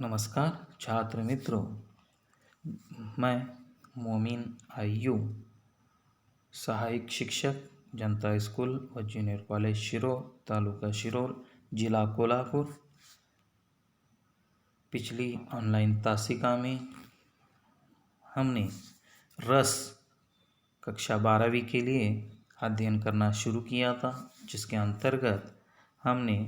नमस्कार छात्र मित्रों, मैं मोमिन आयू सहायक शिक्षक जनता स्कूल व जूनियर कॉलेज शिरोल, तालुका शिरोल, जिला कोल्हापुर। पिछली ऑनलाइन तासिका में हमने रस कक्षा 12वीं के लिए अध्ययन करना शुरू किया था, जिसके अंतर्गत हमने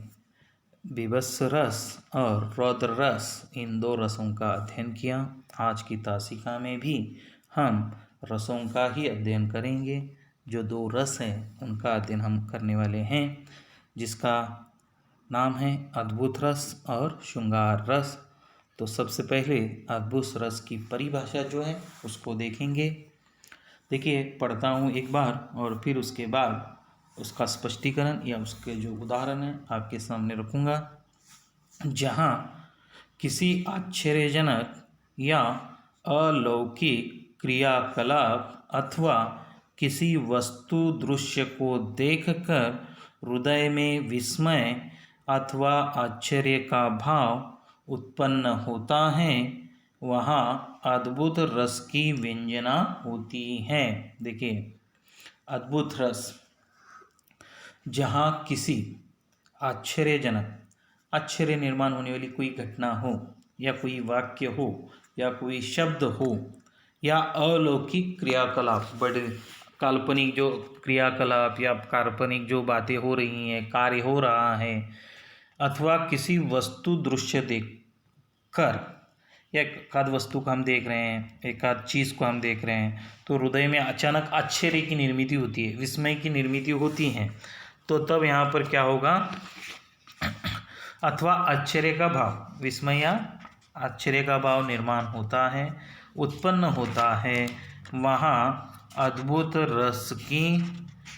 विवस्व रस और रौद्र रस, इन दो रसों का अध्ययन किया। आज की तासिका में भी हम रसों का ही अध्ययन करेंगे। जो दो रस हैं उनका अध्ययन हम करने वाले हैं, जिसका नाम है अद्भुत रस और श्रृंगार रस। तो सबसे पहले अद्भुत रस की परिभाषा जो है उसको देखेंगे। देखिए, पढ़ता हूँ एक बार और फिर उसके बाद उसका स्पष्टीकरण या उसके जो उदाहरण हैं आपके सामने रखूँगा। जहाँ किसी आश्चर्यजनक या अलौकिक क्रियाकलाप अथवा किसी वस्तु दृश्य को देखकर हृदय में विस्मय अथवा आश्चर्य का भाव उत्पन्न होता है, वहाँ अद्भुत रस की व्यंजना होती है। देखिए, अद्भुत रस जहाँ किसी आश्चर्य निर्माण होने वाली कोई घटना हो या कोई वाक्य हो या कोई शब्द हो या अलौकिक क्रियाकलाप, बड़े काल्पनिक जो क्रियाकलाप या काल्पनिक जो बातें हो रही हैं, कार्य हो रहा है, अथवा किसी वस्तु दृश्य देख कर या एक आध वस्तु को हम देख रहे हैं, एक आध चीज़ को हम देख रहे हैं, तो हृदय में अचानक आश्चर्य की निर्मिति होती है, विस्मय की निर्मिति होती है। तो तब यहाँ पर क्या होगा? अथवा आश्चर्य का भाव, विस्मय या आश्चर्य का भाव निर्माण होता है, उत्पन्न होता है, वहाँ अद्भुत रस की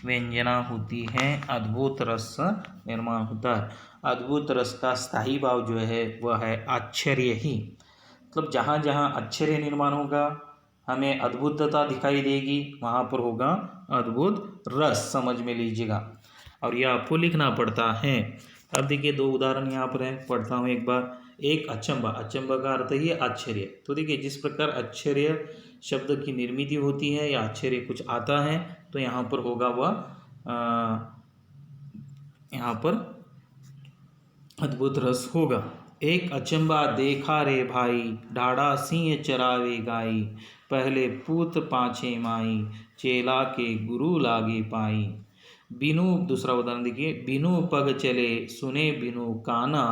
व्यंजना होती है, अद्भुत रस निर्माण होता है। अद्भुत रस का स्थायी भाव जो है वह है आश्चर्य ही। मतलब जहाँ जहाँ आश्चर्य निर्माण होगा, हमें अद्भुतता दिखाई देगी, वहाँ पर होगा अद्भुत रस, समझ में लीजिएगा। और यह आपको लिखना पड़ता है। अब देखिए, दो उदाहरण यहाँ पर है, पढ़ता हूँ एक बार। एक अचंबा, अचंबा का अर्थ ही आश्चर्य। तो देखिए, जिस प्रकार आश्चर्य शब्द की निर्मिति होती है या आश्चर्य कुछ आता है, तो यहाँ पर होगा वह यहाँ पर अद्भुत रस होगा। एक अचंबा देखा रे भाई, ढाढ़ा सिंह चरावे गाई, पहले पूत पाछे माई, चेला के गुरु लागे पाई। बिनु, दूसरा उदाहरण देखिए, बिनु पग चले सुने बिनु काना,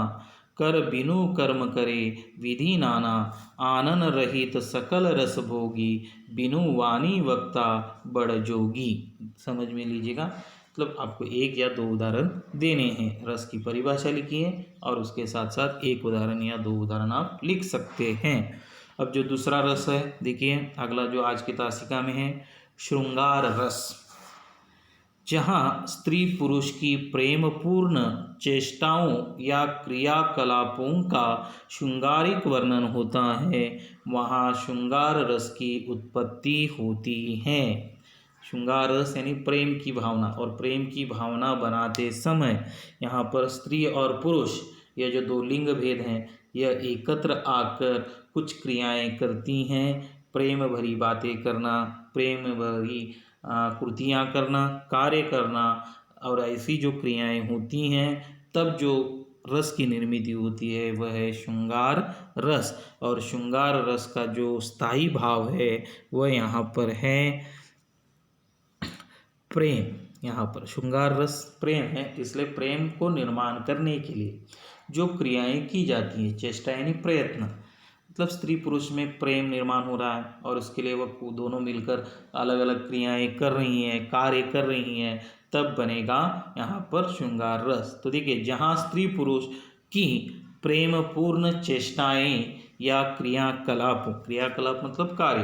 कर बिनु कर्म करे विधि नाना, आनन रहित सकल रस भोगी, बिनु वाणी वक्ता बड़ जोगी। समझ में लीजिएगा। मतलब आपको एक या दो उदाहरण देने हैं, रस की परिभाषा लिखिए और उसके साथ साथ एक उदाहरण या दो उदाहरण आप लिख सकते हैं। अब जो दूसरा रस है, देखिए अगला जो आज की तासिका में है, श्रृंगार रस। जहाँ स्त्री पुरुष की प्रेमपूर्ण चेष्टाओं या क्रियाकलापों का श्रृंगारिक वर्णन होता है, वहाँ श्रृंगार रस की उत्पत्ति होती है। श्रृंगार रस यानी प्रेम की भावना, और प्रेम की भावना बनाते समय यहाँ पर स्त्री और पुरुष, यह जो दो लिंग भेद हैं, यह एकत्र आकर कुछ क्रियाएं करती हैं। प्रेम भरी बातें करना, प्रेम भरी कृतियाँ करना, कार्य करना, और ऐसी जो क्रियाएं होती हैं, तब जो रस की निर्मिति होती है वह है श्रृंगार रस। और श्रृंगार रस का जो स्थायी भाव है वह यहाँ पर है प्रेम। यहाँ पर श्रृंगार रस प्रेम है, इसलिए प्रेम को निर्माण करने के लिए जो क्रियाएं की जाती हैं, चेष्टा यानी प्रयत्न, मतलब स्त्री पुरुष में प्रेम निर्माण हो रहा है और उसके लिए वह दोनों मिलकर अलग अलग क्रियाएं कर रही हैं, कार्य कर रही हैं, तब बनेगा यहाँ पर श्रृंगार रस। तो देखिए, जहाँ स्त्री पुरुष की प्रेमपूर्ण चेष्टाएं या क्रियाकलाप मतलब कार्य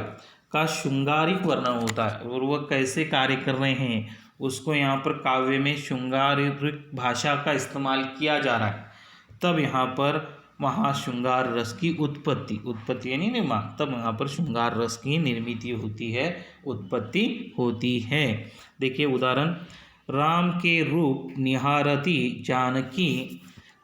का श्रृंगारिक वर्णन होता है, और वह कैसे कार्य कर रहे हैं उसको यहाँ पर काव्य में श्रृंगारिक भाषा का इस्तेमाल किया जा रहा है, तब यहाँ पर वहाँ श्रृंगार रस की उत्पत्ति यानी निर्माण, तब यहाँ पर श्रृंगार रस की निर्मिति होती है, उत्पत्ति होती है। देखिए उदाहरण, राम के रूप निहारती जानकी,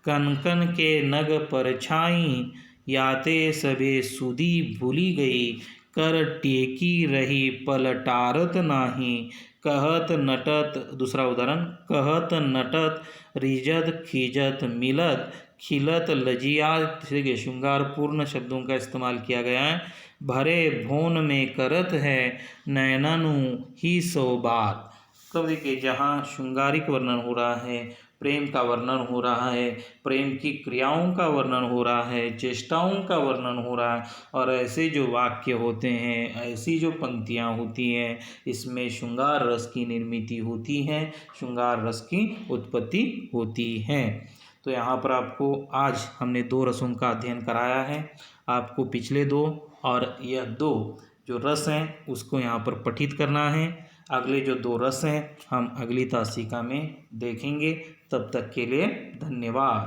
कनकन के नग पर छाई, याते सभे सुधी भूली गई, कर टेकी रही पलटारत नाही। कहत नटत, दूसरा उदाहरण, कहत नटत रिजत खिजत मिलत, खिलत लजिया। देखिए श्रृंगारपूर्ण शब्दों का इस्तेमाल किया गया है। भरे भोन में करत है, नैननु ही सो बात। तो देखिए जहाँ श्रृंगारिक वर्णन हो रहा है, प्रेम का वर्णन हो रहा है, प्रेम की क्रियाओं का वर्णन हो रहा है, चेष्टाओं का वर्णन हो रहा है, और ऐसे जो वाक्य होते हैं, ऐसी जो पंक्तियाँ होती हैं, इसमें श्रृंगार रस की निर्मिति होती है, श्रृंगार रस की उत्पत्ति होती है। तो यहाँ पर आपको आज हमने 2 रसों का अध्ययन कराया है। आपको पिछले 2 और यह 2 जो रस हैं उसको यहाँ पर पठित करना है। अगले जो 2 रस हैं हम अगली तासिका में देखेंगे। तब तक के लिए धन्यवाद।